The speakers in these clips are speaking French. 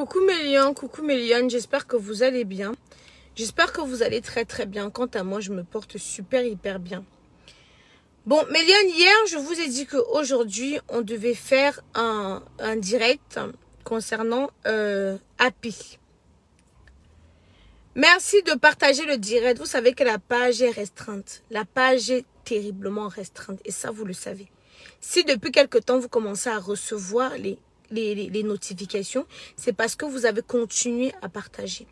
Coucou Méliane, j'espère que vous allez bien. J'espère que vous allez très très bien. Quant à moi, je me porte hyper bien. Bon, Méliane, hier, je vous ai dit qu'aujourd'hui, on devait faire un direct concernant Happy. Merci de partager le direct. Vous savez que la page est restreinte. La page est terriblement restreinte. Et ça, vous le savez. Si depuis quelque temps, vous commencez à recevoir les notifications, c'est parce que vous avez continué à partager.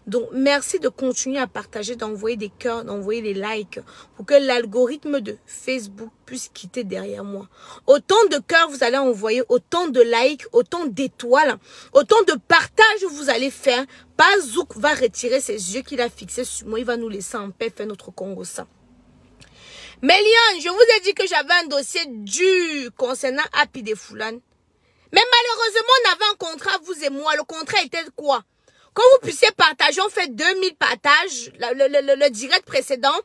Donc, merci de continuer à partager, d'envoyer des cœurs, d'envoyer des likes pour que l'algorithme de Facebook puisse quitter derrière moi. Autant de cœurs vous allez envoyer, autant de likes, autant d'étoiles, autant de partages vous allez faire. Pas Zouk va retirer ses yeux qu'il a fixés sur moi. Il va nous laisser en paix faire notre Congo ça. Méliane, je vous ai dit que j'avais un dossier dur concernant Happy de Foulane. Mais malheureusement, on avait un contrat, vous et moi. Le contrat était quoi? Quand vous puissiez partager, on fait 2000 partages, le direct précédent.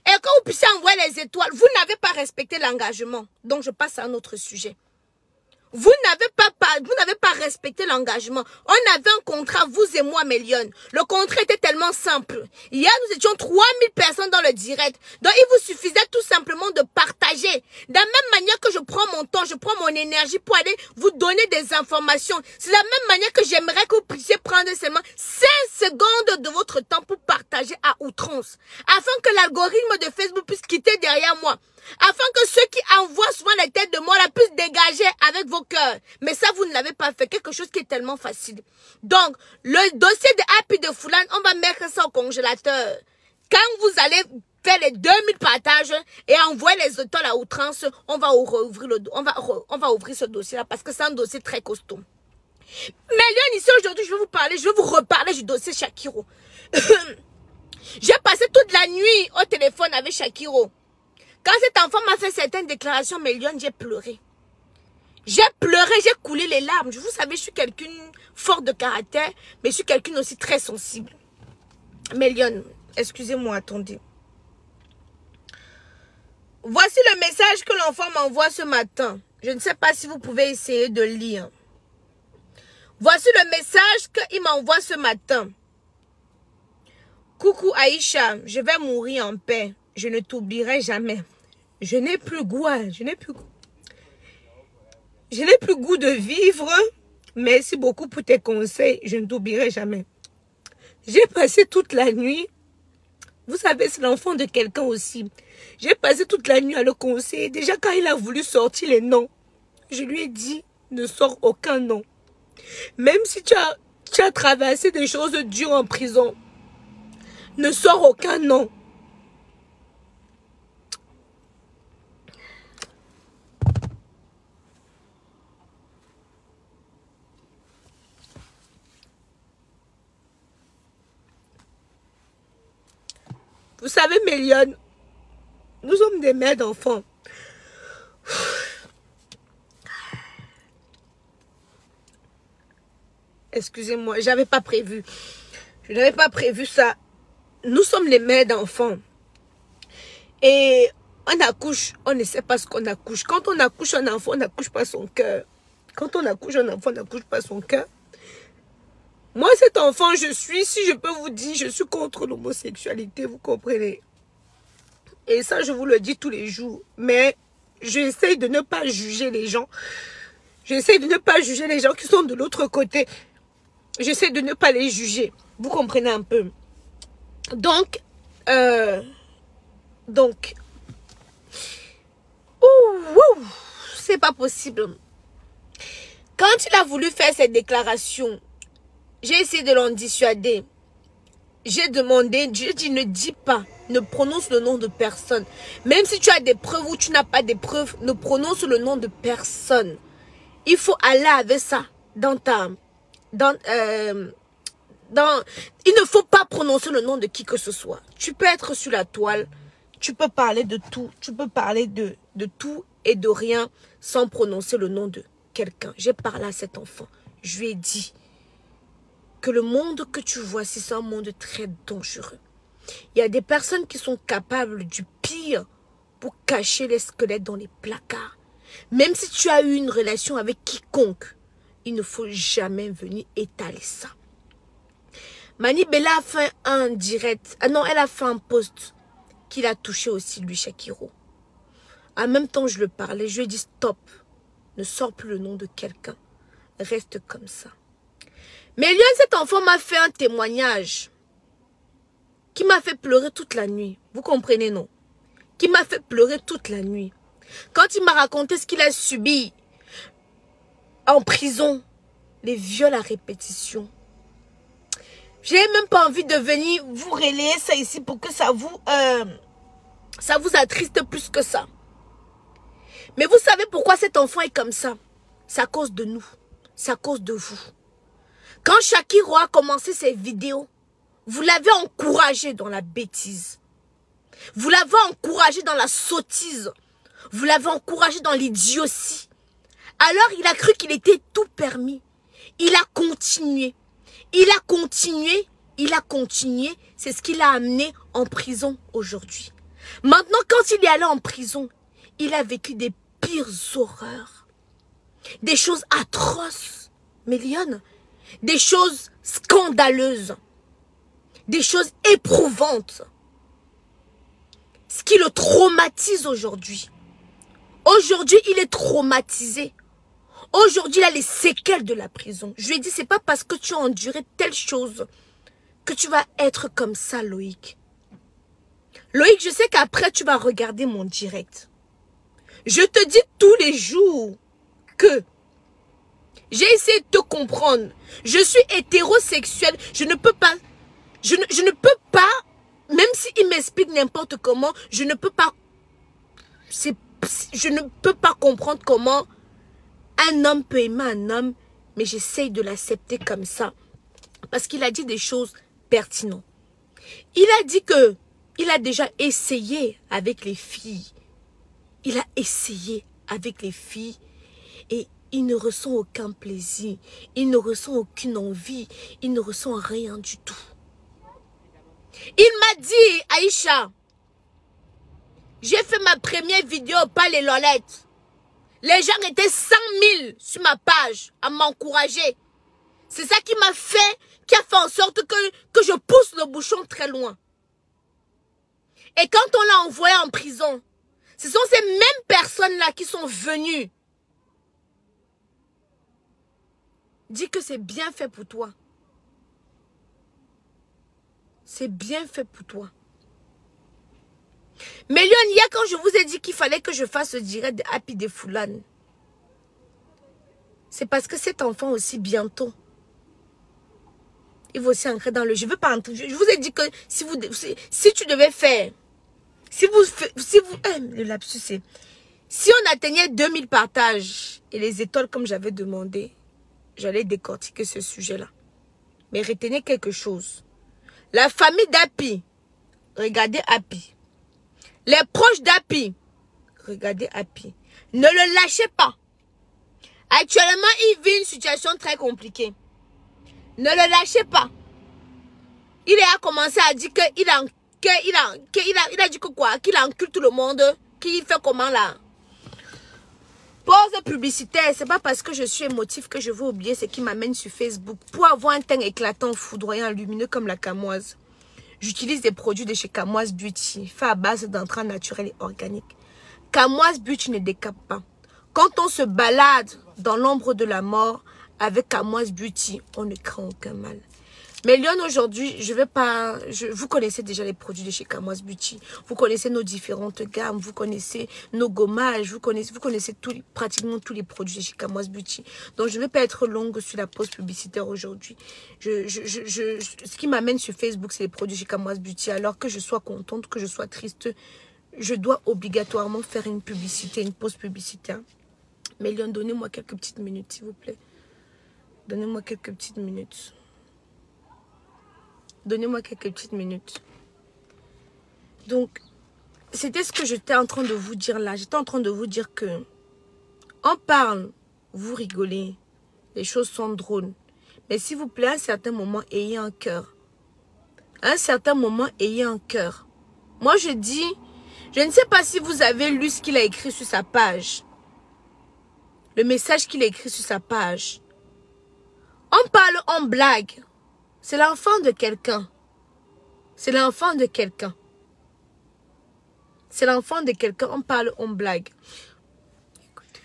Et quand vous puissiez envoyer les étoiles, vous n'avez pas respecté l'engagement. Donc, je passe à un autre sujet. Vous n'avez pas respecté l'engagement. On avait un contrat, vous et moi, Méliane. Le contrat était tellement simple. Hier, nous étions 3000 personnes dans le direct. Donc, il vous suffisait tout simplement de partager. De la même manière que je prends mon temps, je prends mon énergie pour aller vous donner des informations. C'est de la même manière que j'aimerais que vous puissiez prendre seulement 5 secondes de votre temps pour partager à outrance. Afin que l'algorithme de Facebook puisse quitter derrière moi. Afin que ceux qui envoient souvent les têtes de mort la puissent dégager avec vos cœurs. Mais ça, vous ne l'avez pas fait. Quelque chose qui est tellement facile. Donc, le dossier de Happy de Foulane, on va mettre ça au congélateur. Quand vous allez faire les 2000 partages et envoyer les étoiles à outrance, on va ouvrir ce dossier-là parce que c'est un dossier très costaud. Mais Léon, ici aujourd'hui, je vais vous reparler du dossier Shakiro. J'ai passé toute la nuit au téléphone avec Shakiro. Quand cet enfant m'a fait certaines déclarations, Méliane, j'ai pleuré. J'ai pleuré, j'ai coulé les larmes. Vous savez, je suis quelqu'un fort de caractère, mais je suis quelqu'un aussi très sensible. Méliane, excusez-moi, attendez. Voici le message que l'enfant m'envoie ce matin. Je ne sais pas si vous pouvez essayer de lire. Voici le message qu'il m'envoie ce matin. Coucou Aïcha, je vais mourir en paix. Je ne t'oublierai jamais. Je n'ai plus goût, je n'ai plus goût de vivre. Merci beaucoup pour tes conseils. Je ne t'oublierai jamais. J'ai passé toute la nuit. Vous savez, c'est l'enfant de quelqu'un aussi. J'ai passé toute la nuit à le conseiller. Déjà, quand il a voulu sortir les noms, je lui ai dit, ne sors aucun nom. Même si tu as traversé des choses dures en prison, ne sors aucun nom. Vous savez, Méliane, nous sommes des mères d'enfants. Excusez-moi, j'avais pas prévu. Je n'avais pas prévu ça. Nous sommes les mères d'enfants. Et on accouche, on ne sait pas ce qu'on accouche. Quand on accouche un enfant, on n'accouche pas son cœur. Quand on accouche un enfant, on n'accouche pas son cœur. Moi, cet enfant, si je peux vous dire, je suis contre l'homosexualité, vous comprenez. Et ça, je vous le dis tous les jours. Mais j'essaie de ne pas juger les gens. J'essaie de ne pas juger les gens qui sont de l'autre côté. J'essaie de ne pas les juger. Vous comprenez un peu. Donc, c'est pas possible. Quand il a voulu faire cette déclaration, j'ai essayé de l'en dissuader. J'ai demandé, j'ai dit ne dis pas, ne prononce le nom de personne. Même si tu as des preuves ou tu n'as pas des preuves, ne prononce le nom de personne. Il faut aller avec ça il ne faut pas prononcer le nom de qui que ce soit. Tu peux être sur la toile, tu peux parler de tout, tu peux parler de tout et de rien sans prononcer le nom de quelqu'un. J'ai parlé à cet enfant, je lui ai dit que le monde que tu vois, c'est un monde très dangereux. Il y a des personnes qui sont capables du pire pour cacher les squelettes dans les placards. Même si tu as eu une relation avec quiconque, il ne faut jamais venir étaler ça. Mani Bella a fait un direct. Ah non, elle a fait un post qu'il a touché aussi, lui, Shakiro. En même temps, je le parlais. Je lui ai dit stop. Ne sors plus le nom de quelqu'un. Reste comme ça. Mais Lyon, cet enfant m'a fait un témoignage qui m'a fait pleurer toute la nuit. Vous comprenez, non? Qui m'a fait pleurer toute la nuit. Quand il m'a raconté ce qu'il a subi en prison, les viols à répétition. J'ai même pas envie de venir vous relayer ça ici pour que ça vous attriste plus que ça. Mais vous savez pourquoi cet enfant est comme ça? C'est à cause de nous. C'est à cause de vous. Quand Shakiro a commencé ses vidéos, vous l'avez encouragé dans la bêtise. Vous l'avez encouragé dans la sottise. Vous l'avez encouragé dans l'idiotie. Alors il a cru qu'il était tout permis. Il a continué. Il a continué. Il a continué. C'est ce qui l'a amené en prison aujourd'hui. Maintenant, quand il est allé en prison, il a vécu des pires horreurs. Des choses atroces. Mais Lyon, des choses scandaleuses. Des choses éprouvantes. Ce qui le traumatise aujourd'hui. Aujourd'hui, il est traumatisé. Aujourd'hui, il a les séquelles de la prison. Je lui ai dit, c'est pas parce que tu as enduré telle chose que tu vas être comme ça, Loïc. Loïc, je sais qu'après, tu vas regarder mon direct. Je te dis tous les jours que j'ai essayé de te comprendre. Je suis hétérosexuel. Je ne peux pas, je ne peux pas, même s'il m'explique n'importe comment, je ne peux pas, je ne peux pas comprendre comment un homme peut aimer un homme, mais j'essaye de l'accepter comme ça. Parce qu'il a dit des choses pertinentes. Il a dit que il a déjà essayé avec les filles. Il a essayé avec les filles et il ne ressent aucun plaisir. Il ne ressent aucune envie. Il ne ressent rien du tout. Il m'a dit, Aïcha, j'ai fait ma première vidéo, pas les lolettes. Les gens étaient 100 000 sur ma page à m'encourager. C'est ça qui m'a fait, qui a fait en sorte que je pousse le bouchon très loin. Et quand on l'a envoyé en prison, ce sont ces mêmes personnes-là qui sont venues dire que c'est bien fait pour toi. C'est bien fait pour toi. Mais Lyon, hier quand je vous ai dit qu'il fallait que je fasse le direct de Happy de Foulane, c'est parce que cet enfant aussi bientôt, il va aussi entrer dans le... Je veux pas entrer. Je vous ai dit que si tu devais faire, le lapsus c'est, si on atteignait 2000 partages et les étoiles comme j'avais demandé, j'allais décortiquer ce sujet-là. Mais retenez quelque chose. La famille d'Happy, regardez Happy. Les proches d'Happy, regardez Happy. Ne le lâchez pas. Actuellement, il vit une situation très compliquée. Ne le lâchez pas. Il a commencé à dire qu'il a dit que quoi? Qu'il encule tout le monde. Qu'il fait comment là? Pause publicitaire. C'est pas parce que je suis émotif que je veux oublier ce qui m'amène sur Facebook. Pour avoir un teint éclatant, foudroyant, lumineux comme la camoise. J'utilise des produits de chez Camoise Beauty, fait à base d'entrain naturel et organique. Camoise Beauty ne décape pas. Quand on se balade dans l'ombre de la mort avec Camoise Beauty, on ne craint aucun mal. Mais Lyon, aujourd'hui, je vais pas... vous connaissez déjà les produits de chez Camoise Beauty. Vous connaissez nos différentes gammes. Vous connaissez nos gommages. Vous connaissez pratiquement tous les produits de chez Camoise Beauty. Donc, je ne vais pas être longue sur la pause publicitaire aujourd'hui. Ce qui m'amène sur Facebook, c'est les produits chez Camoise Beauty. Alors que je sois contente, que je sois triste, je dois obligatoirement faire une publicité, une pause publicitaire. Mais Lyon, donnez-moi quelques petites minutes, s'il vous plaît. Donnez-moi quelques petites minutes. Donnez-moi quelques petites minutes. Donc, c'était ce que j'étais en train de vous dire là. J'étais en train de vous dire que on parle, vous rigolez, les choses sont drôles. Mais s'il vous plaît, à un certain moment, ayez un cœur. À un certain moment, ayez un cœur. Moi, je dis, je ne sais pas si vous avez lu ce qu'il a écrit sur sa page. Le message qu'il a écrit sur sa page. On parle en blague. C'est l'enfant de quelqu'un. C'est l'enfant de quelqu'un. C'est l'enfant de quelqu'un. On parle en blague. Écoutez.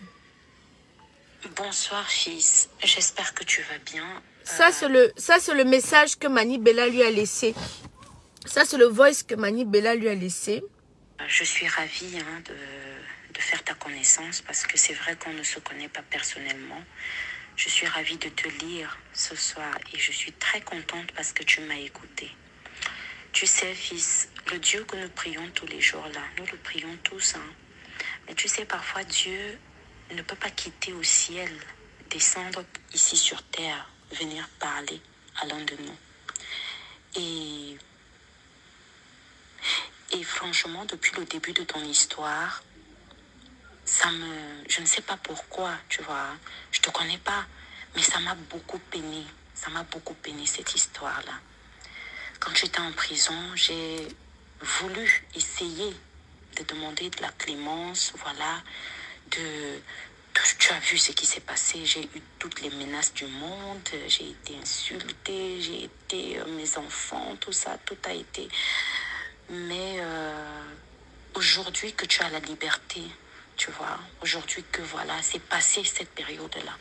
Bonsoir fils, j'espère que tu vas bien. Ça c'est le message que Mani Bella lui a laissé. Ça c'est le voice que Mani Bella lui a laissé. Je suis ravie de faire ta connaissance parce que c'est vrai qu'on ne se connaît pas personnellement. Je suis ravie de te lire ce soir et je suis très contente parce que tu m'as écouté. Tu sais fils, le Dieu que nous prions tous les jours là, nous le prions tous. Hein. Mais tu sais parfois Dieu ne peut pas quitter au ciel, descendre ici sur terre, venir parler à l'un de nous. Et franchement, depuis le début de ton histoire, je ne sais pas pourquoi, tu vois, je te connais pas, mais ça m'a beaucoup peiné. Ça m'a beaucoup peiné cette histoire-là. Quand j'étais en prison, j'ai voulu essayer de demander de la clémence, voilà, tu as vu ce qui s'est passé, j'ai eu toutes les menaces du monde, j'ai été insultée, j'ai été, mes enfants, tout ça, tout a été. Mais aujourd'hui que tu as la liberté, tu vois, aujourd'hui que voilà, c'est passé cette période-là.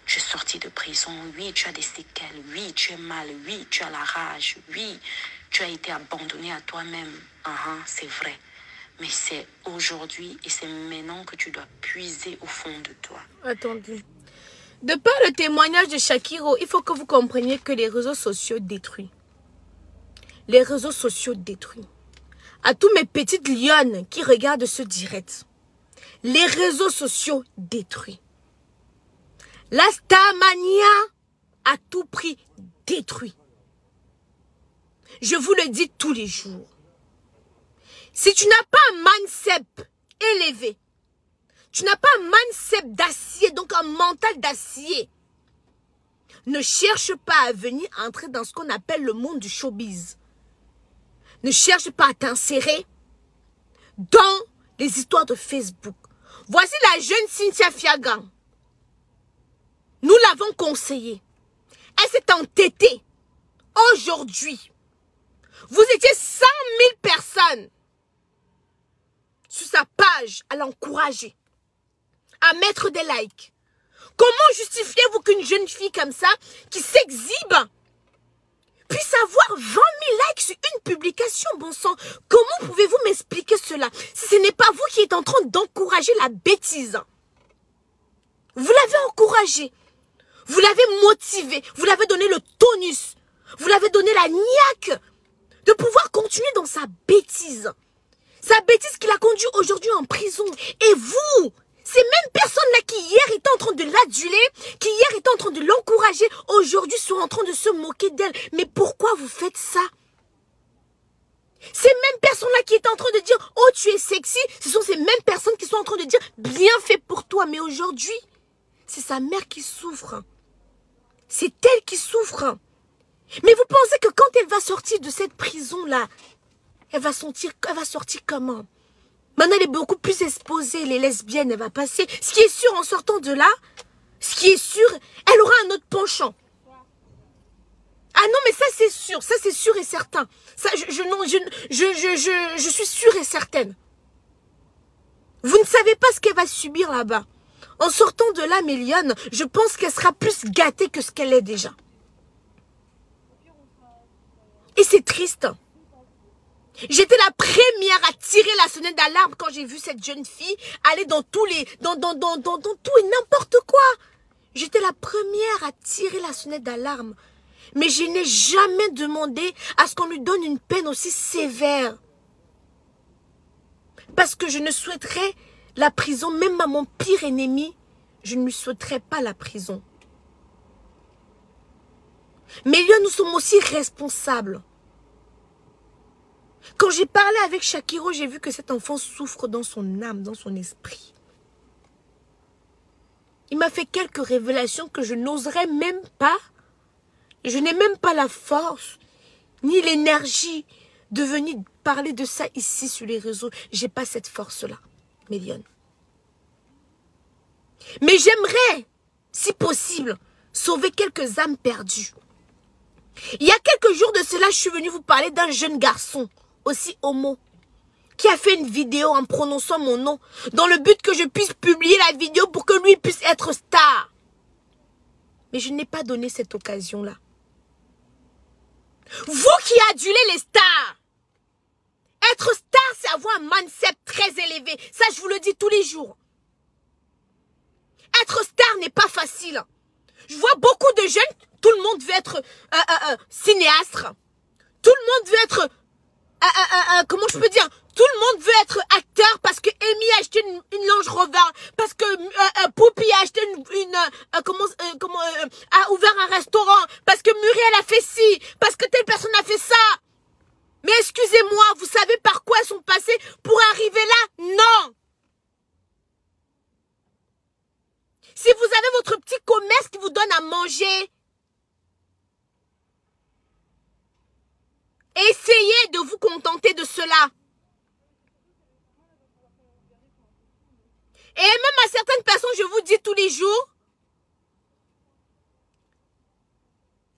Tu es sorti de prison, oui, tu as des séquelles, oui, tu es mal, oui, tu as la rage, oui, tu as été abandonné à toi-même. C'est vrai. Mais c'est aujourd'hui et c'est maintenant que tu dois puiser au fond de toi. Attendez. De par le témoignage de Shakiro, il faut que vous compreniez que les réseaux sociaux détruisent. Les réseaux sociaux détruisent. À tous mes petites lionnes qui regardent ce direct, les réseaux sociaux détruisent. La Starmania à tout prix détruit. Je vous le dis tous les jours. Si tu n'as pas un mindset élevé, tu n'as pas un mindset d'acier, donc un mental d'acier, ne cherche pas à venir entrer dans ce qu'on appelle le monde du showbiz. Ne cherche pas à t'insérer dans les histoires de Facebook. Voici la jeune Cynthia Fiagan. Nous l'avons conseillée. Elle s'est entêtée. Aujourd'hui, vous étiez 100 000 personnes sur sa page à l'encourager, à mettre des likes. Comment justifiez-vous qu'une jeune fille comme ça, qui s'exhibe, puisse avoir 20 000 likes sur une publication, bon sang? Comment pouvez-vous m'expliquer cela? Si ce n'est pas vous qui êtes en train d'encourager la bêtise. Vous l'avez encouragée. Vous l'avez motivé. Vous l'avez donné le tonus. Vous l'avez donné la niaque de pouvoir continuer dans sa bêtise. Sa bêtise qui l'a conduit aujourd'hui en prison. Et vous, ces mêmes personnes-là qui hier étaient en train de l'aduler, qui hier étaient en train de l'encourager, aujourd'hui sont en train de se moquer d'elle. Mais pourquoi vous faites ça? Ces mêmes personnes-là qui étaient en train de dire « Oh, tu es sexy », ce sont ces mêmes personnes qui sont en train de dire « Bien fait pour toi ». Mais aujourd'hui, c'est sa mère qui souffre. C'est elle qui souffre. Mais vous pensez que quand elle va sortir de cette prison-là, elle va sortir comment? Maintenant, elle est beaucoup plus exposée. Les lesbiennes, elle va passer. Ce qui est sûr, en sortant de là, ce qui est sûr, elle aura un autre penchant. Ah non, mais ça, c'est sûr. Ça, c'est sûr et certain. Ça, je suis sûre et certaine. Vous ne savez pas ce qu'elle va subir là-bas. En sortant de là, Méliane, je pense qu'elle sera plus gâtée que ce qu'elle est déjà. Et c'est triste. J'étais la première à tirer la sonnette d'alarme quand j'ai vu cette jeune fille aller dans tous les... dans tout et n'importe quoi. J'étais la première à tirer la sonnette d'alarme. Mais je n'ai jamais demandé à ce qu'on lui donne une peine aussi sévère. Parce que je ne souhaiterais la prison, même à mon pire ennemi, je ne lui souhaiterais pas la prison. Mais là, nous sommes aussi responsables. Quand j'ai parlé avec Shakiro, j'ai vu que cet enfant souffre dans son âme, dans son esprit. Il m'a fait quelques révélations que je n'oserais même pas. Je n'ai même pas la force, ni l'énergie de venir parler de ça ici sur les réseaux. Je n'ai pas cette force-là, Méliane. Mais j'aimerais, si possible, sauver quelques âmes perdues. Il y a quelques jours de cela, je suis venue vous parler d'un jeune garçon, aussi homo, qui a fait une vidéo en prononçant mon nom, dans le but que je puisse publier la vidéo pour que lui puisse être star. Mais je n'ai pas donné cette occasion-là. Vous qui adulez les stars, être star, c'est avoir un mindset très élevé. Ça, je vous le dis tous les jours. Être star n'est pas facile. Je vois beaucoup de jeunes, tout le monde veut être cinéaste. Tout le monde veut être, comment je peux dire, tout le monde veut être acteur parce que Amy a acheté une Range Rover, parce que Poupie a acheté a ouvert un restaurant, parce que Muriel a fait ci, parce que telle personne a fait ça. Mais excusez-moi, vous savez par quoi elles sont passées pour arriver là? Non. Si vous avez votre petit commerce qui vous donne à manger, essayez de vous contenter de cela. Et même à certaines personnes, je vous dis tous les jours,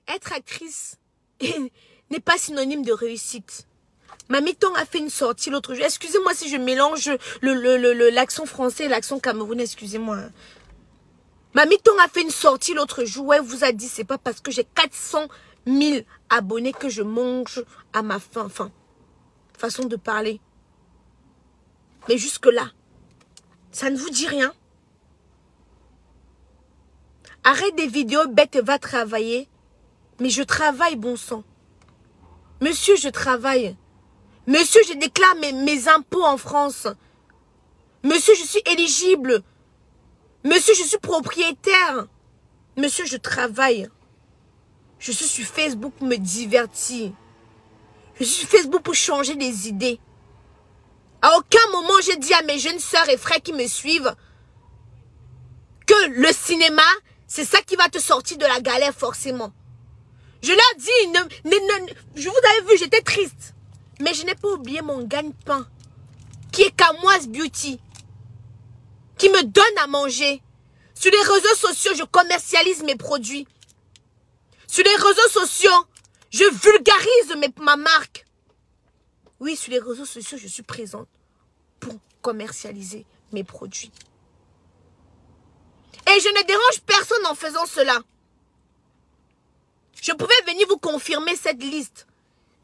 être actrice n'est pas synonyme de réussite. Mamie Tong a fait une sortie l'autre jour. Excusez-moi si je mélange l'accent français et l'accent camerounais, excusez-moi. Mamie Tong a fait une sortie l'autre jour où elle vous a dit, c'est pas parce que j'ai 400 000 abonnés que je mange à ma faim. Enfin, façon de parler. Mais jusque-là, ça ne vous dit rien? Arrête des vidéos bêtes et va travailler. Mais je travaille, bon sang. Monsieur, je travaille. Monsieur, je déclare mes impôts en France. Monsieur, je suis éligible. Monsieur, je suis propriétaire. Monsieur, je travaille. Je suis sur Facebook pour me divertir. Je suis sur Facebook pour changer des idées. À aucun moment, j'ai dit à mes jeunes sœurs et frères qui me suivent que le cinéma, c'est ça qui va te sortir de la galère forcément. Je leur dis, je vous avais vu, j'étais triste. Mais je n'ai pas oublié mon gagne-pain, qui est Kamoise Beauty, qui me donne à manger. Sur les réseaux sociaux, je commercialise mes produits. Sur les réseaux sociaux, je vulgarise ma marque. Oui, sur les réseaux sociaux, je suis présente pour commercialiser mes produits. Et je ne dérange personne en faisant cela. Je pouvais venir vous confirmer cette liste.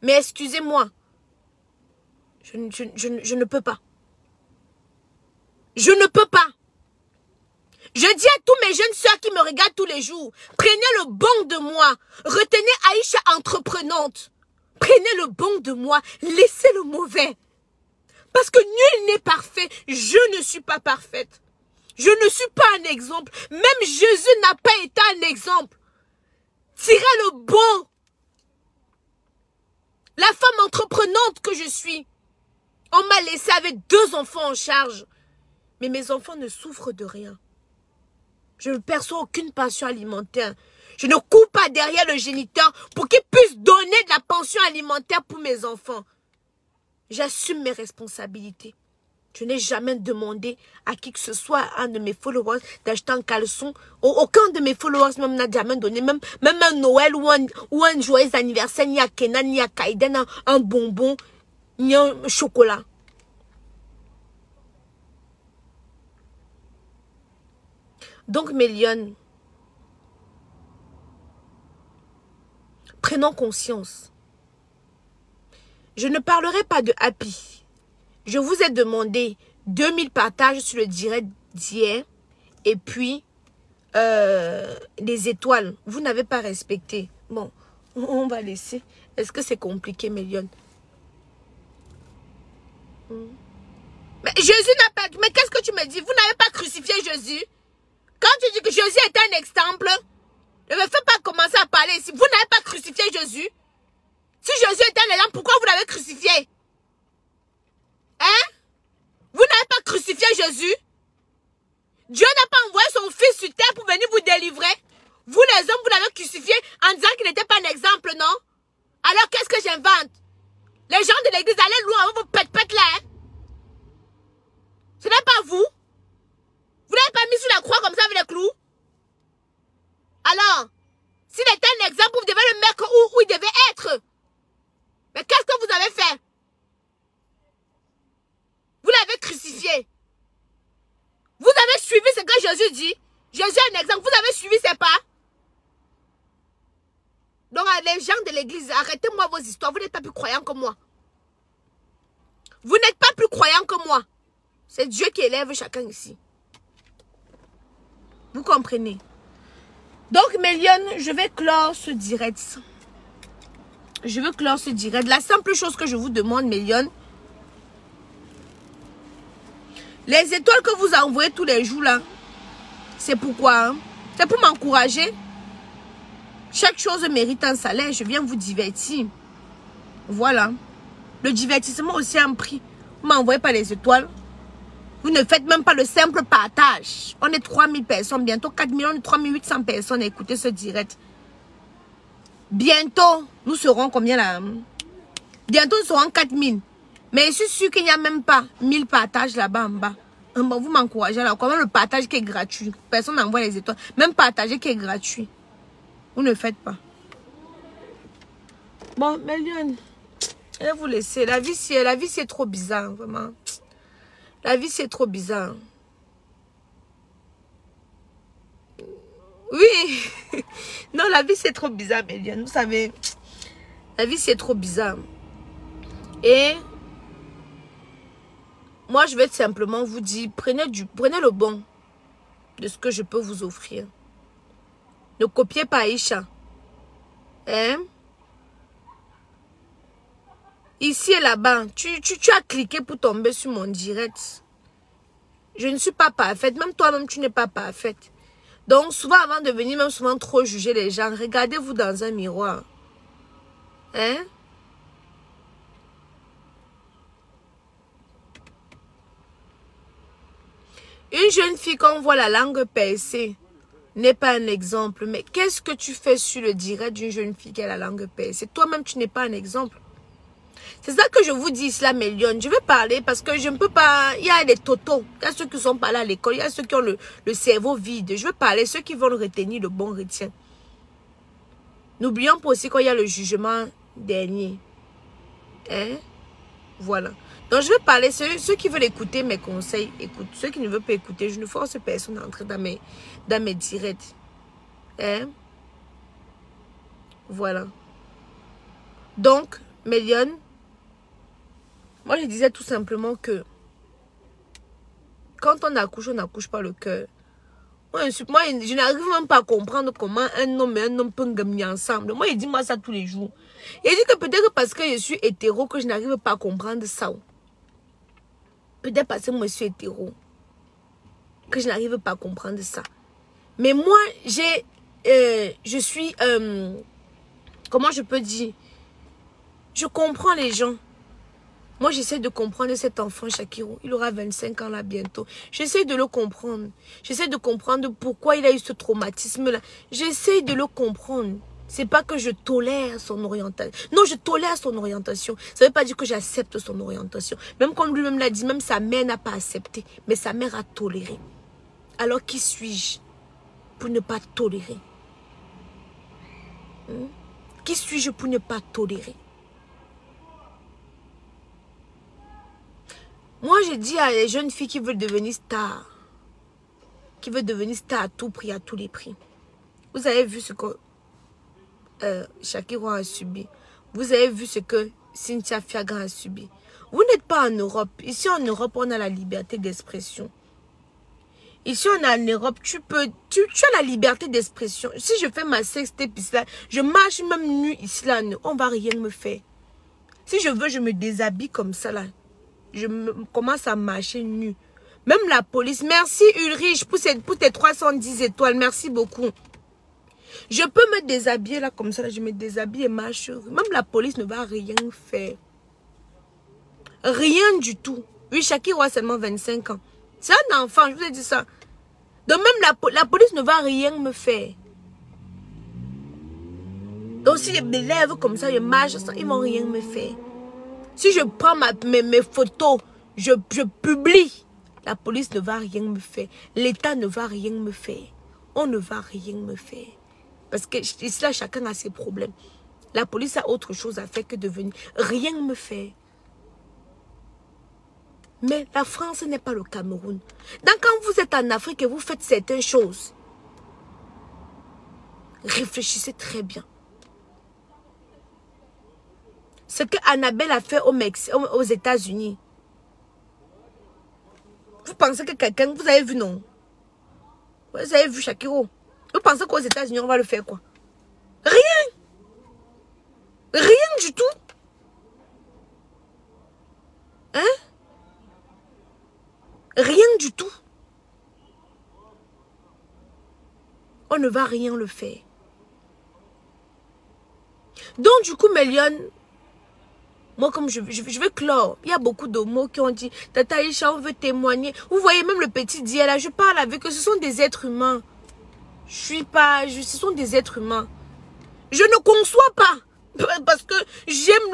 Mais excusez-moi. Je ne peux pas. Je ne peux pas. Je dis à tous mes jeunes sœurs qui me regardent tous les jours, prenez le bon de moi. Retenez Aïcha entreprenante. Prenez le bon de moi. Laissez le mauvais. Parce que nul n'est parfait. Je ne suis pas parfaite. Je ne suis pas un exemple. Même Jésus n'a pas été un exemple. Tirez le bon. La femme entreprenante que je suis. On m'a laissé avec 2 enfants en charge. Mais mes enfants ne souffrent de rien. Je ne perçois aucune pension alimentaire. Je ne cours pas derrière le géniteur pour qu'il puisse donner de la pension alimentaire pour mes enfants. J'assume mes responsabilités. Je n'ai jamais demandé à qui que ce soit, à un de mes followers, d'acheter un caleçon. Aucun de mes followers même n'a jamais donné, même un Noël ou un joyeux anniversaire, ni à Kenan, ni à Kaiden, un bonbon, ni un chocolat. Donc, mes lionnes, prenons conscience. Je ne parlerai pas de Happy. Je vous ai demandé 2000 partages sur le direct d'hier et puis les étoiles. Vous n'avez pas respecté. Bon, on va laisser. Est-ce que c'est compliqué, mes lionnes? Mais Jésus n'a pas... Mais qu'est-ce que tu me dis? Vous n'avez pas crucifié Jésus? Quand tu dis que Jésus est un exemple, ne me fais pas commencer à parler ici. Vous n'avez pas crucifié Jésus. Si Jésus est un exemple, pourquoi vous l'avez crucifié? Hein? Vous n'avez pas crucifié Jésus. Dieu n'a pas envoyé son fils sur terre pour venir vous délivrer. Vous les hommes, vous l'avez crucifié en disant qu'il n'était pas un exemple, non? Alors qu'est-ce que j'invente? Les gens de l'église, allez loin, vos pète-pète là. Hein? Ce n'est pas vous. Vous l'avez pas mis sur la croix comme ça avec les clous? Alors, S'il était un exemple, vous devez le mettre où il devait être. Mais qu'est-ce que vous avez fait? Vous l'avez crucifié. Vous avez suivi ce que Jésus dit. Jésus est un exemple. Vous avez suivi ses pas. Donc, les gens de l'église, arrêtez-moi vos histoires. Vous n'êtes pas plus croyants que moi. Vous n'êtes pas plus croyants que moi. C'est Dieu qui élève chacun ici. Vous comprenez? Donc, mes lionnes, je vais clore ce direct. Je veux clore ce direct. La simple chose que je vous demande, mes lionnes, les étoiles que vous envoyez tous les jours là, c'est pourquoi? Hein? C'est pour m'encourager. Chaque chose mérite un salaire. Je viens vous divertir. Voilà. Le divertissement aussi a un prix. Vous ne m'envoyez pas les étoiles. Vous ne faites même pas le simple partage. On est 3000 personnes. Bientôt 4 millions, 3800 personnes à écouter ce direct. Bientôt, nous serons combien là? Bientôt, nous serons 4000. Mais je suis sûr qu'il n'y a même pas 1000 partages là-bas en bas. Vous m'encouragez là. Comment le partage qui est gratuit? Personne n'envoie les étoiles. Même partager qui est gratuit. Vous ne faites pas. Bon, mais Lyon, je vais vous laisser. La vie, c'est trop bizarre, vraiment. La vie, c'est trop bizarre. Oui. Non, la vie, c'est trop bizarre, mes Lyon. Vous savez, la vie, c'est trop bizarre. Et moi, je vais simplement vous dire, prenez le bon de ce que je peux vous offrir. Ne copiez pas Aïcha. Hein? Ici et là-bas, tu as cliqué pour tomber sur mon direct. Je ne suis pas parfaite. Même toi-même, tu n'es pas parfaite. Donc, souvent, avant de venir, même souvent trop juger les gens, regardez-vous dans un miroir. Hein? Une jeune fille qu'on voit la langue percée n'est pas un exemple. Mais qu'est-ce que tu fais sur le direct d'une jeune fille qui a la langue percée? Toi-même, tu n'es pas un exemple. C'est ça que je vous dis, là, mes lions. Je vais parler parce que je ne peux pas... Il y a des totos. Il y a ceux qui sont pas là à l'école. Il y a ceux qui ont le cerveau vide. Je veux parler. Ceux qui vont le retenir, le bon retient. N'oublions pas aussi qu'il y a le jugement dernier. Hein? Voilà. Donc, je vais parler. Ceux qui veulent écouter mes conseils, écoute. Ceux qui ne veulent pas écouter, je ne force personne à entrer dans mes directs. Hein? Voilà. Donc, mes lions, moi, je disais tout simplement que quand on n'accouche pas le cœur. Moi, je n'arrive même pas à comprendre comment un homme et un homme peuvent gagner ensemble. Moi, il dit moi ça tous les jours. Il dit que peut-être parce que je suis hétéro que je n'arrive pas à comprendre ça. Peut-être parce que moi, je suis hétéro que je n'arrive pas à comprendre ça. Mais moi, je suis... comment je peux dire? Je comprends les gens. Moi, j'essaie de comprendre cet enfant, Shakiro. Il aura 25 ans là bientôt. J'essaie de le comprendre. J'essaie de comprendre pourquoi il a eu ce traumatisme-là. J'essaie de le comprendre. C'est pas que je tolère son orientation. Non, je tolère son orientation. Ça veut pas dire que j'accepte son orientation. Même comme lui-même l'a dit, même sa mère n'a pas accepté. Mais sa mère a toléré. Alors, qui suis-je pour ne pas tolérer? Qui suis-je pour ne pas tolérer? Moi, je dis à les jeunes filles qui veulent devenir stars, qui veulent devenir stars à tout prix, à tous les prix. Vous avez vu ce que Shakiro a subi. Vous avez vu ce que Cynthia Fiaga a subi. Vous n'êtes pas en Europe. Ici, en Europe, on a la liberté d'expression. Ici, on est en Europe. Tu as la liberté d'expression. Si je fais ma sextape ici, là, je marche même nu ici, là, on ne va rien me faire. Si je veux, je me déshabille comme ça, là. Je commence à marcher nu. Même la police. Merci Ulrich pour tes 310 étoiles. Merci beaucoup. Je peux me déshabiller là comme ça. Là, je me déshabille et marche. Même la police ne va rien faire. Rien du tout. Oui, Shakiro a seulement 25 ans. C'est un enfant, je vous ai dit ça. Donc même la police ne va rien me faire. Donc si je me lève comme ça, je marche, ils ne vont rien me faire. Si je prends mes photos, je publie, la police ne va rien me faire. L'État ne va rien me faire. On ne va rien me faire. Parce que ici, là, chacun a ses problèmes. La police a autre chose à faire que de venir. Rien ne me fait. Mais la France n'est pas le Cameroun. Donc quand vous êtes en Afrique et vous faites certaines choses, réfléchissez très bien. Ce que Annabelle a fait aux États-Unis. Vous pensez que quelqu'un, vous avez vu non? Vous avez vu Shakiro? Vous pensez qu'aux États-Unis, on va le faire quoi? Rien! Rien du tout! Hein? Rien du tout. On ne va rien le faire. Donc du coup, Méliane, moi comme je veux clore, il y a beaucoup de mots qui ont dit, Tata Aïcha, on veut témoigner. Vous voyez même le petit dit, là, je parle avec eux, ce sont des êtres humains. Ce sont des êtres humains. Je ne conçois pas, parce que j'aime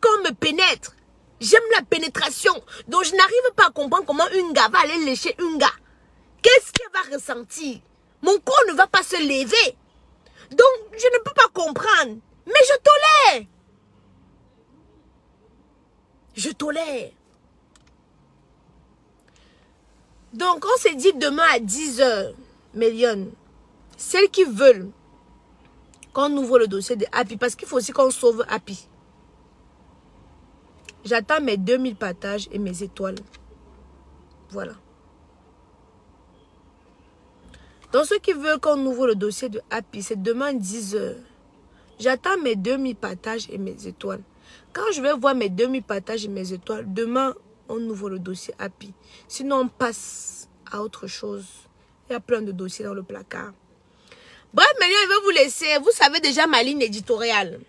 quand on me pénètre. J'aime la pénétration. Donc, je n'arrive pas à comprendre comment une gars va aller lécher une gars. Qu'est-ce qu'elle va ressentir? Mon corps ne va pas se lever. Donc, je ne peux pas comprendre. Mais je tolère. Je tolère. Donc, on s'est dit demain à 10 h, Méliane, celles qui veulent qu'on ouvre le dossier de Happy, parce qu'il faut aussi qu'on sauve Happy. J'attends mes 2000 partages et mes étoiles. Voilà. Donc, ceux qui veulent qu'on ouvre le dossier de Happy, c'est demain 10 h. J'attends mes 2000 partages et mes étoiles. Quand je vais voir mes 2000 partages et mes étoiles, demain, on ouvre le dossier Happy. Sinon, on passe à autre chose. Il y a plein de dossiers dans le placard. Bref, maintenant, je vais vous laisser. Vous savez déjà ma ligne éditoriale.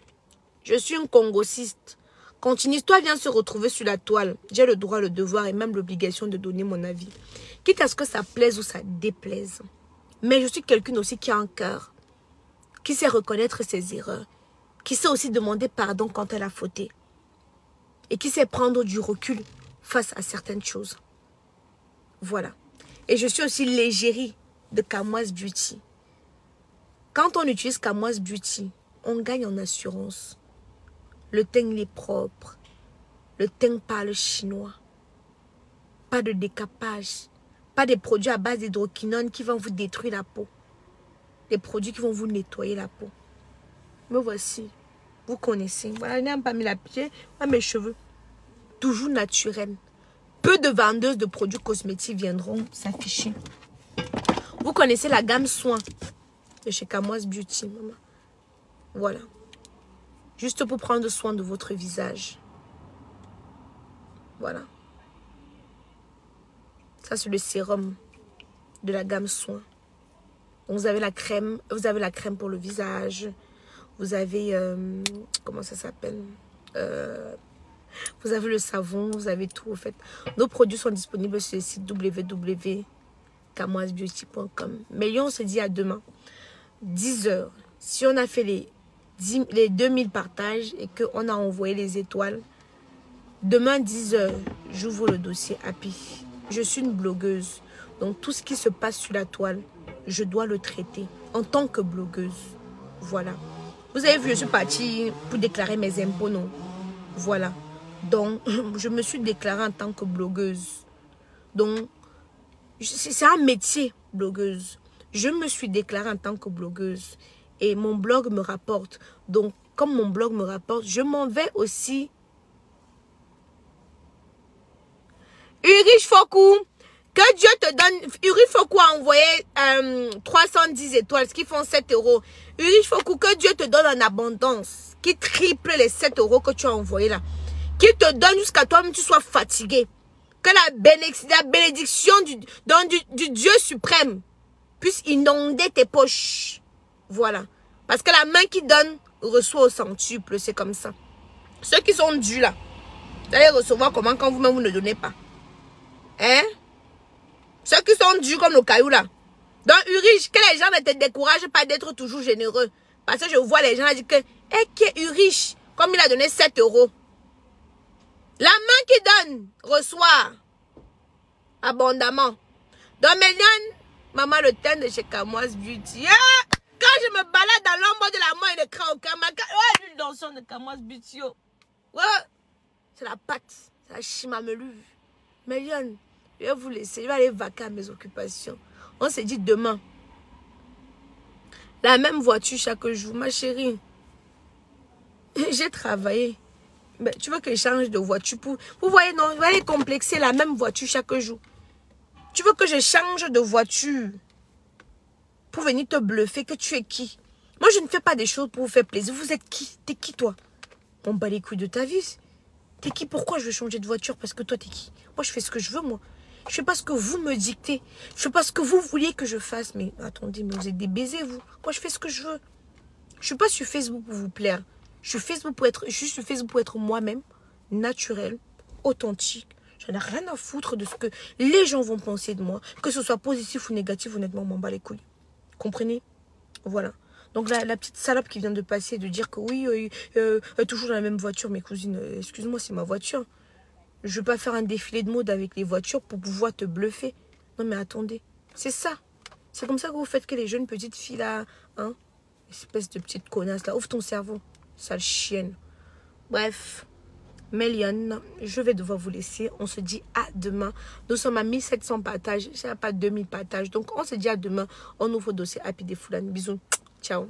Je suis une congosiste. Quand une histoire vient se retrouver sur la toile, j'ai le droit, le devoir et même l'obligation de donner mon avis. Quitte à ce que ça plaise ou ça déplaise. Mais je suis quelqu'un aussi qui a un cœur, qui sait reconnaître ses erreurs, qui sait aussi demander pardon quand elle a fauté. Et qui sait prendre du recul face à certaines choses. Voilà. Et je suis aussi l'égérie de Kamoise Beauty. Quand on utilise Kamoise Beauty, on gagne en assurance. Le teint il est propre. Le teint parle chinois. Pas de décapage. Pas des produits à base d'hydroquinone qui vont vous détruire la peau. Des produits qui vont vous nettoyer la peau. Me voici. Vous connaissez. Voilà, je n'ai pas mis la pied à mes cheveux. Toujours naturel. Peu de vendeuses de produits cosmétiques viendront s'afficher. Vous connaissez la gamme soins de chez Kamoise Beauty, maman. Voilà. Juste pour prendre soin de votre visage. Voilà. Ça, c'est le sérum de la gamme soins. Donc, vous avez la crème pour le visage. Vous avez, comment ça s'appelle? Vous avez le savon, vous avez tout, en fait. Nos produits sont disponibles sur le site www.kamoisebeauty.com. Mais on se dit à demain, 10 h. Si on a fait les 2000 partages et qu'on a envoyé les étoiles, demain 10 h, j'ouvre le dossier Happy. Je suis une blogueuse. Donc tout ce qui se passe sur la toile, je dois le traiter en tant que blogueuse. Voilà. Vous avez vu, je suis partie pour déclarer mes impôts, non? Voilà. Donc, je me suis déclarée en tant que blogueuse. Donc, c'est un métier, blogueuse. Je me suis déclarée en tant que blogueuse. Et mon blog me rapporte. Donc, comme mon blog me rapporte, je m'en vais aussi. Ulrich Fokou, que Dieu te donne. Ulrich Fokou a envoyé 310 étoiles, ce qui font 7 €. Ulrich Fokou, que Dieu te donne en abondance. Qui triple les 7 € que tu as envoyés là. Qui te donne jusqu'à toi-même tu sois fatigué. Que la bénédiction du Dieu suprême puisse inonder tes poches. Voilà. Parce que la main qui donne reçoit au centuple. C'est comme ça. Ceux qui sont dus là, vous allez recevoir comment quand vous-même vous ne donnez pas. Hein? Ceux qui sont dus comme le caillou là. Donc Ulrich, que les gens ne te découragent pas d'être toujours généreux. Parce que je vois les gens dire que qui est Ulrich, comme il a donné 7 €. La main qui donne reçoit abondamment. Donc maintenant, maman, le teint de chez Kamoise Beauty. Ah! Quand je me balade extension de Kamas Butio. Ouais. C'est la pâte. C'est la chimamelu. Mais Lyon, je vais vous laisser. Je vais aller vaquer à mes occupations. On s'est dit demain. La même voiture chaque jour, ma chérie. J'ai travaillé. Mais tu veux que je change de voiture pour... Vous voyez, non, je vais aller complexer la même voiture chaque jour. Tu veux que je change de voiture pour venir te bluffer que tu es qui? Moi, je ne fais pas des choses pour vous faire plaisir. Vous êtes qui? T'es qui, toi? On bat les couilles de ta vie. T'es qui? Pourquoi je veux changer de voiture? Parce que toi, t'es qui? Moi, je fais ce que je veux, moi. Je fais pas ce que vous me dictez. Je fais pas ce que vous vouliez que je fasse. Mais attendez, mais vous êtes des baisers, vous. Moi, je fais ce que je veux. Je suis pas sur Facebook pour vous plaire. Je suis sur Facebook pour être moi-même, naturel, authentique. J'en ai rien à foutre de ce que les gens vont penser de moi. Que ce soit positif ou négatif, honnêtement, on m'en bat les couilles. Comprenez? Voilà. Donc la petite salope qui vient de passer, de dire que oui, toujours dans la même voiture, mes cousines, excuse-moi, c'est ma voiture. Je ne veux pas faire un défilé de mode avec les voitures pour pouvoir te bluffer. Non mais attendez, c'est ça. C'est comme ça que vous faites que les jeunes petites filles là, hein, espèce de petite connasse là, ouvre ton cerveau, sale chienne. Bref, Méliane, je vais devoir vous laisser. On se dit à demain. Nous sommes à 1700 partages, c'est pas 2000 partages. Donc on se dit à demain. On ouvre le dossier Happy des Foulane. Bisous, ciao.